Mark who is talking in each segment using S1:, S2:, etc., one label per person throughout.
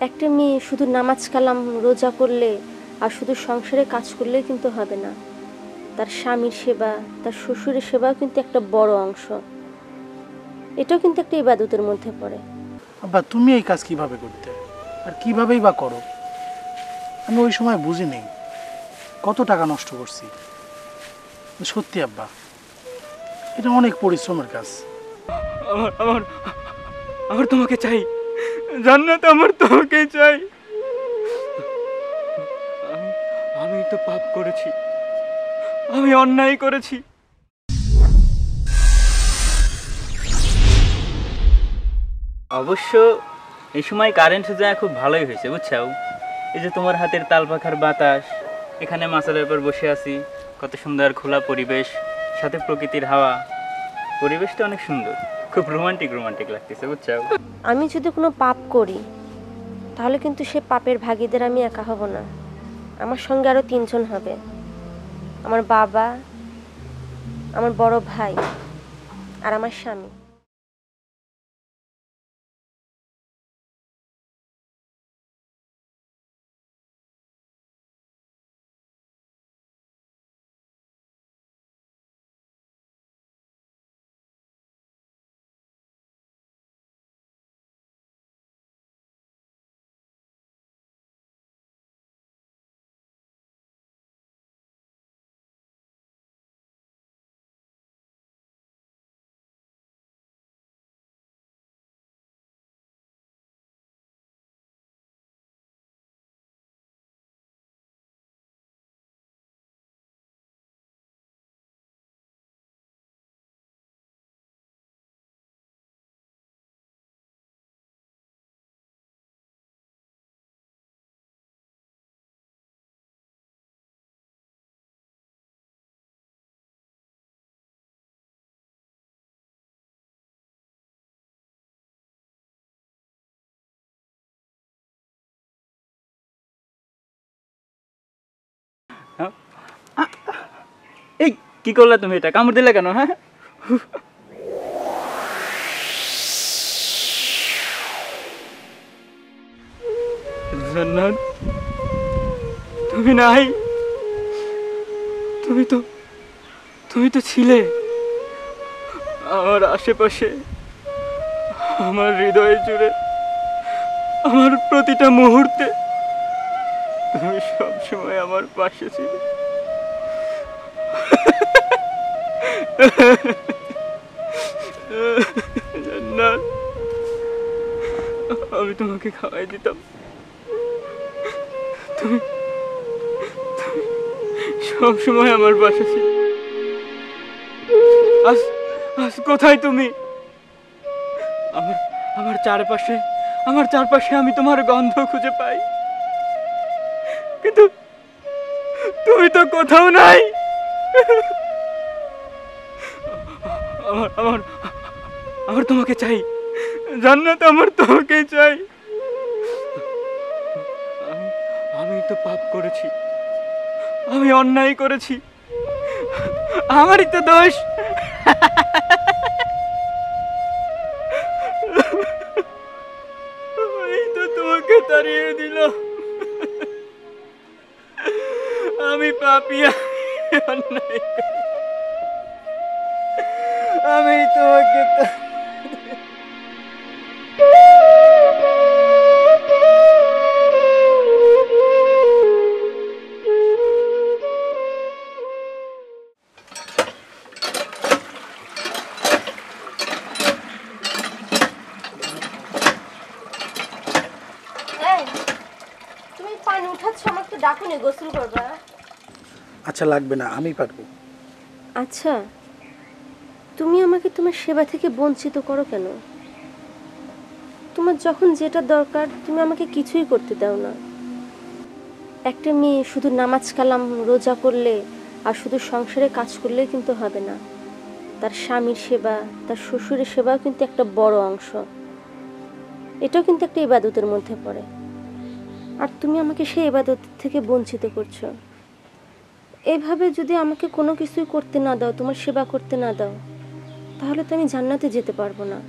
S1: একটা মেয়ে শুধু নামাজ কালাম রোজা করলে আর শুধু সংসারে কাজ করলেই কিন্তু হবে না। তার স্বামীর সেবা, তার শ্বশুরের সেবাও কিন্তু একটা বড় অংশ। এটাও কিন্তু একটা ইবাদতের মধ্যে পড়ে।
S2: আব্বা তুমি এই কাজ কিভাবে করতে আর কিভাবেই বা করো? আমি ওই সময় বুঝিনি কত টাকা নষ্ট করছি। সত্যি আব্বা, এটা অনেক পরিশ্রমের কাজ।
S3: আমার আমার আমার তোমাকে চাই জান্নাত, আমার তোমাকে চাই। আমি তো পাপ করেছি, আমি অন্যায় করেছি। অবশ্য এই সময় কারেন্ট যায় খুব ভালোই হয়েছে বুঝছো। এই যে তোমার হাতের তাল পাখার বাতাস, এখানে মাচালের উপর বসে আছি, কত সুন্দর খোলা পরিবেশ, সাথে প্রকৃতির হাওয়া, পরিবেশটা অনেক সুন্দর, খুব রোমান্টিক রোমান্টিক লাগতেছে বুঝছো।
S1: আমি যদি কোনো পাপ করি তাহলে কিন্তু সে পাপের ভাগীদের আমি একা হব না, আমার সঙ্গে আরও 3 জন হবে। আমার বাবা, আমার বড় ভাই আর আমার স্বামী।
S3: এই কি করলা তুমি? এটা কামড় দিলে কেন? হ্যাঁ, জান্নাত তুমি নাই, তুমি তো ছিলে আমার আশেপাশে, আমার হৃদয়ে জুড়ে, আমার প্রতিটা মুহূর্তে তুমি সবসময় আমার পাশে ছিলে। জান্নাত, আমি তোমাকে খাওয়াই দিতাম, তুমি সবসময় আমার পাশে ছিলে। আজ আজ কোথায় তুমি? আমার আমার চারপাশে আমি তোমার গন্ধ খুঁজে পাই, কিন্তু তুমি তো কোথাও নাই। আমার আমার আমার তোমাকে চাই জান্নাত, আমার তোমাকে চাই। আমি তো পাপ করেছি, আমি অন্যায় করেছি, আমারই তো দোষ। এই তো তোমাকে তাড়িয়ে দিল। আমি পাপী, অন্যায় করি। আমি তোমাকে
S1: তুমি পানি উঠাচ্ছ, আমাকে তো ডাকুনি গোসল করবা।
S2: আচ্ছা লাগবে না, আমি পারবো।
S1: আচ্ছা, তুমি আমাকে তোমার সেবা থেকে বঞ্চিত করো কেন? তোমার যখন যেটা দরকার তুমি আমাকে কিছুই করতে দাও না। একটা মেয়ে শুধু নামাজ কালাম রোজা করলে আর শুধু সংসারে কাজ করলেই কিন্তু হবে না। তার স্বামীর সেবা, তার শ্বশুরের সেবাও কিন্তু একটা বড় অংশ। এটাও কিন্তু একটা ইবাদতের মধ্যে পড়ে। আর তুমি আমাকে সেই ইবাদত থেকে বঞ্চিত করছো। এভাবে যদি আমাকে কোনো কিছুই করতে না দাও, তোমার সেবা করতে না দাও, তাহলে তো আমি জান্নাতে যেতে পারবো না।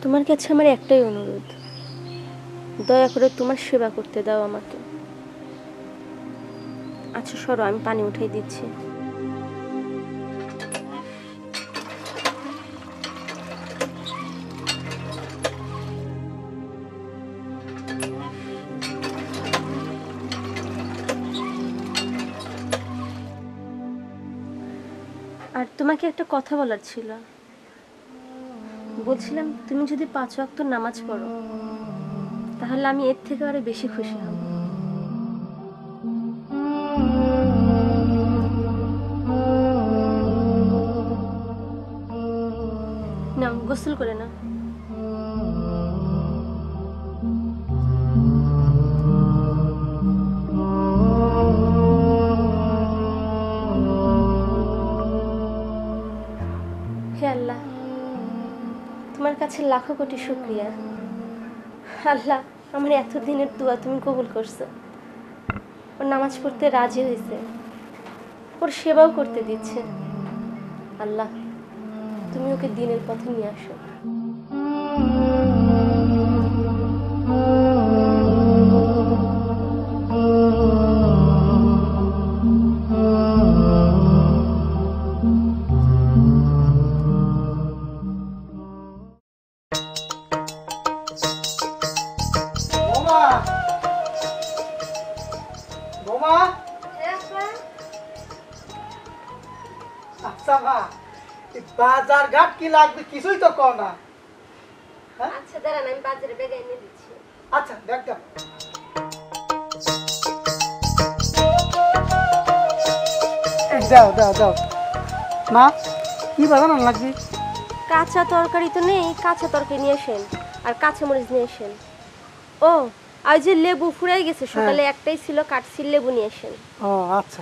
S1: তোমার কাছে আমার একটাই অনুরোধ, দয়া করে তোমার সেবা করতে দাও আমাকে। আচ্ছা সরো, আমি পানি উঠাই দিচ্ছি। আর তোমাকে একটা কথা বলার ছিল। বলছিলাম তুমি যদি 5 ওয়াক্ত নামাজ পড়ো তাহলে আমি এর থেকে আরো বেশি খুশি হব। নাও গোসল করে নাও। হে আল্লাহ, তোমার কাছে লাখো কোটি শুকরিয়া। আল্লাহ, আমার এতদিনের দোয়া তুমি কবুল করছো। ওর নামাজ পড়তে রাজি হয়েছে, ওর সেবাও করতে দিচ্ছে। আল্লাহ, তুমি ওকে দিনের পথে নিয়ে আসো।
S4: আচ্ছা মা, বাজার ঘাট কি লাগবে কিছুই তো কও না।
S1: আচ্ছা দাঁড়ান, আমি বাজারে ব্যাগ এনে দিচ্ছি।
S4: আচ্ছা দেখ দাও। দাও দাও দাও মা, কি বাজার আনা লাগবে?
S1: কাঁচা তরকারি তো নেই, কাঁচা তরকারি নিয়ে আসেন, আর কাঁচা মরিচ নিয়ে আসেন। ও আর যে লেবু ফুরাই গেছে, সকালে একটাই ছিল, কাটছি, লেবু নিয়ে আসেন।
S4: ও আচ্ছা।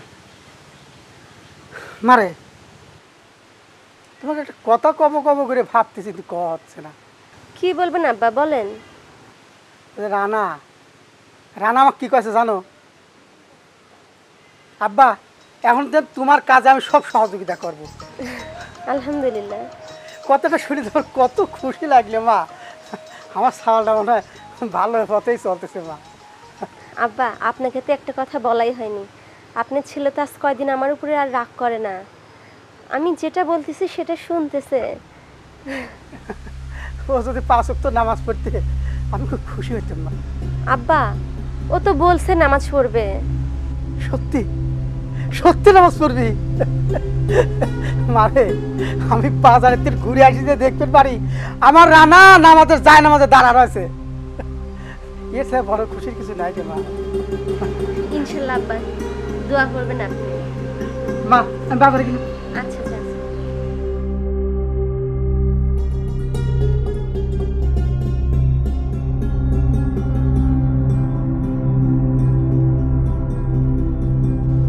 S4: মারে, তোমাকে একটা কথা কব কব করে ভাবতেছি, কিন্তু কওয়া হচ্ছে না।
S1: কি বলবেন আব্বা, বলেন।
S4: রানা রানা আমাকে কি কয়েছে জানো? আব্বা, এখন তো তোমার কাজে আমি সব সহযোগিতা করব।
S1: আলহামদুলিল্লাহ।
S4: কথাটা শুনে তোমার কত খুশি লাগলে মা। আমার সালটা মনে হয় ভালো পথেই চলতেছে মা।
S1: আব্বা, আপনাকে তো একটা কথা বলাই হয়নি। আপনার ছেলে তো আজ কয়দিন আমার উপরে আর রাগ করে না, আমি যেটা বলতেছি সেটা শুনতেছে।
S4: ও যদি 5 ওয়াক্ত নামাজ পড়তে, আমি খুব খুশি হইতাম মা।
S1: আব্বা, ও তো বলছে নামাজ পড়বে।
S4: সত্যি সত্যি নামাজ পড়বি? মানে আমি বাজারের থেকে ঘুরে আসিতে দেখতে পারি আমার রানা নামাজের যায় নামাজে দাঁড়া রয়েছে। এর চেয়ে বড় খুশির কিছু নাই রে মা।
S1: ইনশাল্লাহ আব্বা, দোয়া করবেন আপনি।
S4: মা আমি বাজারে গেলাম।
S1: আচ্ছা আচ্ছা।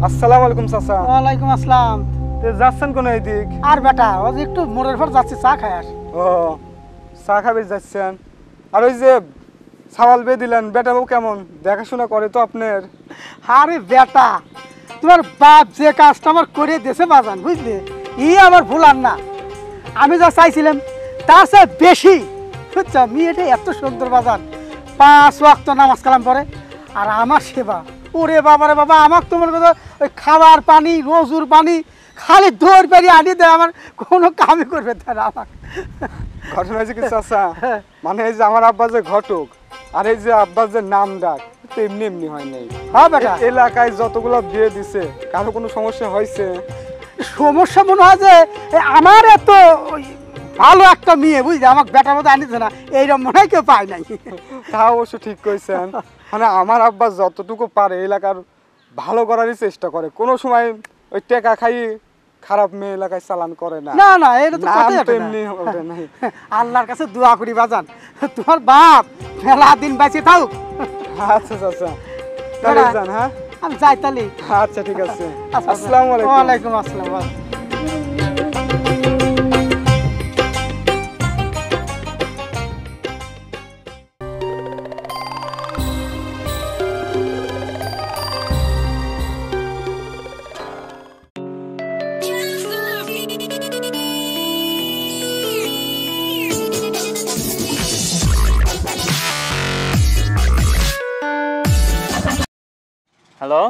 S5: আসসালামু আলাইকুম চাচা।
S4: ওয়ালাইকুম আসসালাম।
S5: যাচ্ছেন কোন এইদিক?
S4: আর বেটা, ও যে একটু মোড়ের পর যাচ্ছি, চা খাই আস।
S5: ও চা খাবে যাচ্ছেন? আর ওই যে সাওয়াল বে দিলেন, বেটা বউ কেমন, দেখাশোনা করে তো আপনার?
S4: আরে বেটা, তোমার বাপ যে কাজটা আমার করে দিয়েছে বাজান, বুঝলি, ই আমার ভুলার না। আমি যা চাইছিলাম তার চেয়ে বেশি, বুঝছো, মেয়েটা এত সুন্দর বাজান, 5 ওয়াক্ত নামাজ কালাম পরে, আর আমার সেবা, ওরে বাবারে বাবা, আমার তোমার কথা ওই খাবার পানি, রোজুর পানি খালি দৌড় পেরিয়ে আনি দেয়, আমার কোনো কামই করবে না আমাকে।
S5: ঘটনা হয়েছে কি চাচা, মানে এই যে আমার আব্বা যে ঘটক, আর এই যে আব্বার যে নাম ডাক, তো এমনি এমনি হয় নাই।
S4: হ্যাঁ বেটা,
S5: এলাকায় যতগুলো বিয়ে দিছে, কারো কোনো সমস্যা হয়েছে?
S4: সমস্যা মনে হয় যে আমার এত ভালো একটা মেয়ে, বুঝলি, আমাকে বেটার মতো আনিছে না, এইরকম মনে হয় কেউ পায় নাই।
S5: তা অবশ্য ঠিক কইছেন। মানে আমার আব্বা যতটুকু পারে এলাকার ভালো করারই চেষ্টা করে, কোনো সময় ওই টেকা খাই খারাপ মেয়ে এলাকায় চালান করে না।
S4: না না, এটা তো
S5: নাম
S4: কথাই
S5: তো
S4: ওঠে না।
S5: এমনি ওঠে নাই।
S4: আল্লাহর কাছে দোয়া করি বাজান, তোমার বাপ মেলা দিন বেঁচে থাক।
S5: আচ্ছা চাচা, তাহলে যান। হ্যাঁ
S4: আমি যাই তাহলে।
S5: আচ্ছা ঠিক আছে। আসসালামু আলাইকুম।
S4: ওয়ালাইকুম আসসালাম।
S3: Hello,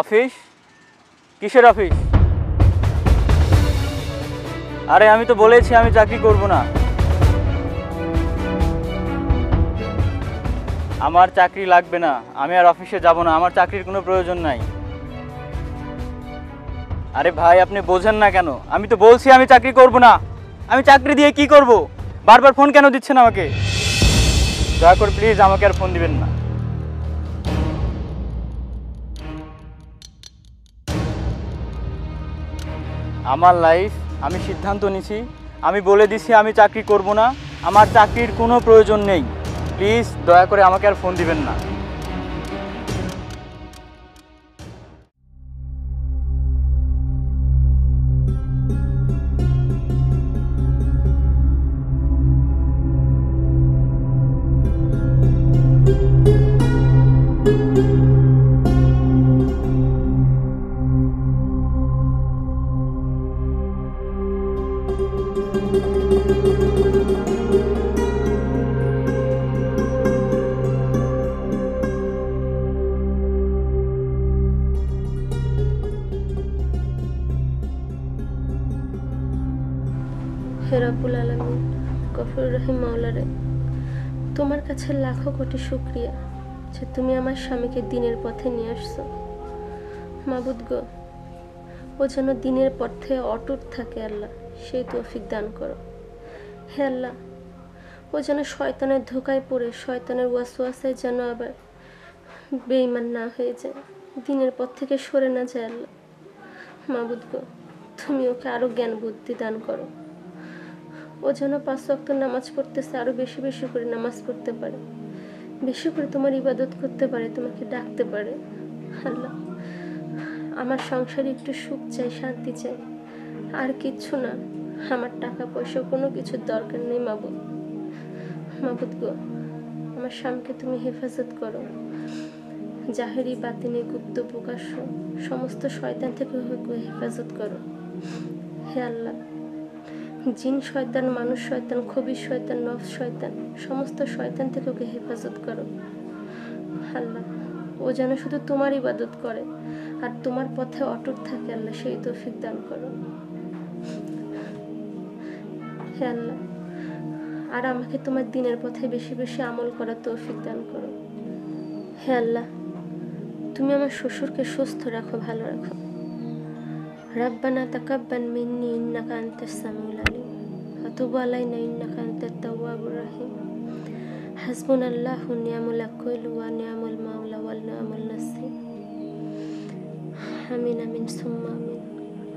S3: office? কিসের অফিস? আরে আমি তো বলেছি আমি চাকরি করব না। আমার চাকরি লাগবে না, আমি আর অফিসে যাব না, আমার চাকরির কোনো প্রয়োজন নাই। আরে ভাই আপনি বোঝেন না কেন? আমি তো বলছি আমি চাকরি করব না। আমি চাকরি দিয়ে কি করব? বারবার ফোন কেন দিচ্ছেন আমাকে? দয়া করে প্লিজ আমাকে আর ফোন দিবেন না। আমার লাইফ, আমি সিদ্ধান্ত নিছি, আমি বলে দিছি আমি চাকরি করব না, আমার চাকরির কোনো প্রয়োজন নেই। প্লিজ দয়া করে আমাকে আর ফোন দিবেন না।
S1: হে রব্বুল আলামিন, গফুর রহিম মাওলারে, তোমার কাছে লাখো কোটি শুকরিয়া যে তুমি আমার স্বামীকে দিনের পথে নিয়ে আসছো। মাবুদ গো, ও যেন দিনের পথে অটুট থাকে আল্লাহ, সেই তৌফিক দান করো। হে আল্লাহ, ও যেন শয়তানের ধোকায় পড়ে শয়তানের ওয়াসওয়াসায় যেন আবার বেঈমান না হয়ে যায়, দিনের পথ থেকে সরে না যায় আল্লাহ। মাবুদ গো, তুমি ওকে আরো জ্ঞান বুদ্ধি দান করো। ও যেন 5 ওয়াক্ত নামাজ পড়তেছে, আরো বেশি বেশি করে নামাজ পড়তে পারে, বেশি করে তোমার ইবাদত করতে পারে, তোমাকে ডাকতে পারে। আল্লাহ, আমার সংসারে একটু সুখ চাই, শান্তি চাই, আর কিচ্ছু না। আমার টাকা পয়সা কোনো কিছুর দরকার নেই মাবুদ। মাবুদ গো, আমার স্বামীকে তুমি হেফাজত করো, জাহেরি বাতিনি গুপ্ত প্রকাশ্য সমস্ত শয়তান থেকে হেফাজত করো। হে আল্লাহ, জিন শয়তান, মানুষ শয়তান, খবিশ শয়তান, নফস শয়তান, সমস্ত শয়তান থেকে ওকে হেফাজত করো। আল্লাহ, ও যেন শুধু তোমার ইবাদত করে আর তোমার পথে অটুট থাকে আল্লাহ, সেই তৌফিক দান করো। হে আল্লাহ, আর আমাকে তোমার দিনের পথে বেশি বেশি আমল করার তৌফিক দান করো। হে আল্লাহ, তুমি আমার শ্বশুরকে সুস্থ রাখো, ভালো রাখো। রব্বানা তাকাব্বাল মিন্নি ইন্নাকা আনতাস সামিউল আলিম ওয়া তুব আলাইনা ইন্নাকা আনতাত তাওয়াবুর রহিম। হাসবুনাল্লাহু ওয়া নি'মাল ওয়াকিল ওয়া নি'মাল মাওলা ওয়া নি'মাল নাসির। আমিন আমিন সুম্মা আমিন।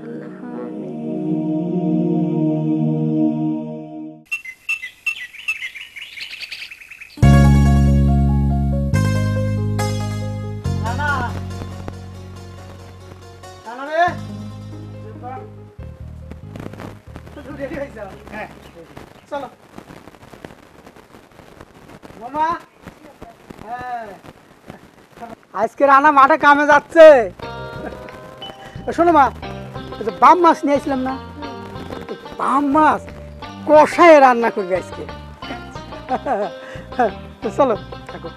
S1: আল্লাহুম্মা আমিন।
S4: নানা, নানা রে, তুমি রেডি হয়ে যাও।
S2: হ্যাঁ,
S4: চলো মামা। হ্যাঁ, আজকে রানা মাঠে কামে যাচ্ছে। শোনো মা, এই যে বাম মাছ নিয়ে আসলাম না, এই বাম মাছ কষায় রান্না করবে আজকে। তো চলো থাকো।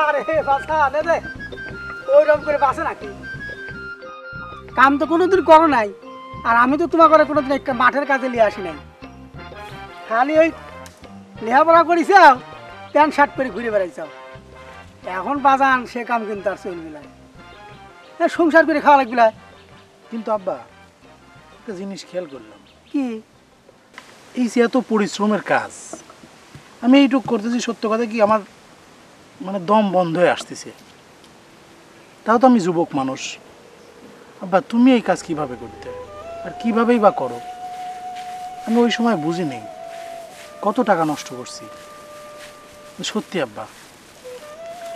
S4: আরে বাসা নে রে, ওইরকম করে বাসে নাকি? কাম তো কোনোদিন করো নাই, আর আমি তো তোমার ঘরে কোনোদিন একটা মাঠের কাজে নিয়ে আসি নাই। খালি ওই লেখাপড়া করিস, প্যান্ট শার্ট পরে ঘুরে বেড়াইছ। এখন বাজান সে কাম কিন্তু আর চলবি না, সংসার করে খাওয়া লাগবি না।
S2: কিন্তু আব্বা একটা জিনিস খেয়াল করলাম,
S4: কি?
S2: এই যে এত পরিশ্রমের কাজ আমি এইটুক করতেছি, সত্য কথা কি আমার মানে দম বন্ধ হয়ে আসতেছে। তাও তো আমি যুবক মানুষ। আব্বা তুমি এই কাজ কিভাবে করতে, আর কিভাবেই বা করো? আমি ওই সময় বুঝিনি কত টাকা নষ্ট করছি। সত্যি আব্বা,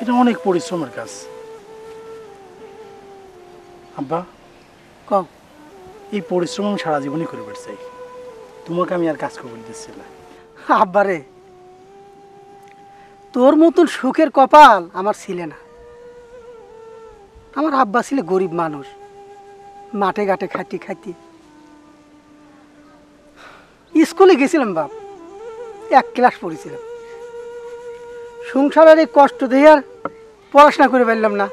S2: এটা অনেক পরিশ্রমের কাজ। আব্বা
S4: কম
S2: এই পরিশ্রম আমি সারা জীবনই করে বেড়ে চাই, তোমাকে আমি আর কাজ করতে দিচ্ছি না।
S4: আব্বারে, তোর মতন সুখের কপাল আমার ছিলে না। আমার আব্বা ছিল গরিব মানুষ, মাঠে ঘাটে খাইতে খাইতে। স্কুলে গেছিলাম বাপ, 1 ক্লাস পড়েছিলাম। সংসারের এই কষ্ট দিয়ে আর পড়াশোনা করে পারলাম না।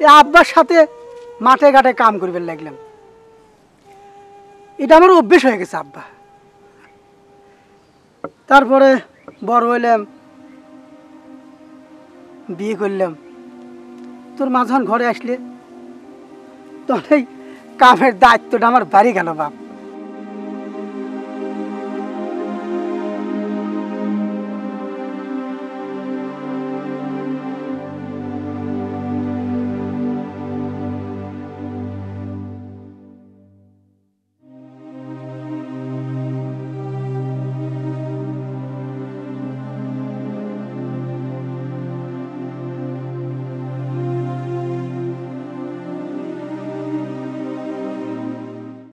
S4: এই আব্বার সাথে মাঠে ঘাটে কাম করবে লাগলাম। এটা আমার অভ্যেস হয়ে গেছে আব্বা। তারপরে বড় হইলাম, বিয়ে করলাম। তোর মা যখন ঘরে আসলে তখন এই কামের দায়িত্বটা আমার বাড়ি গেল বাপ।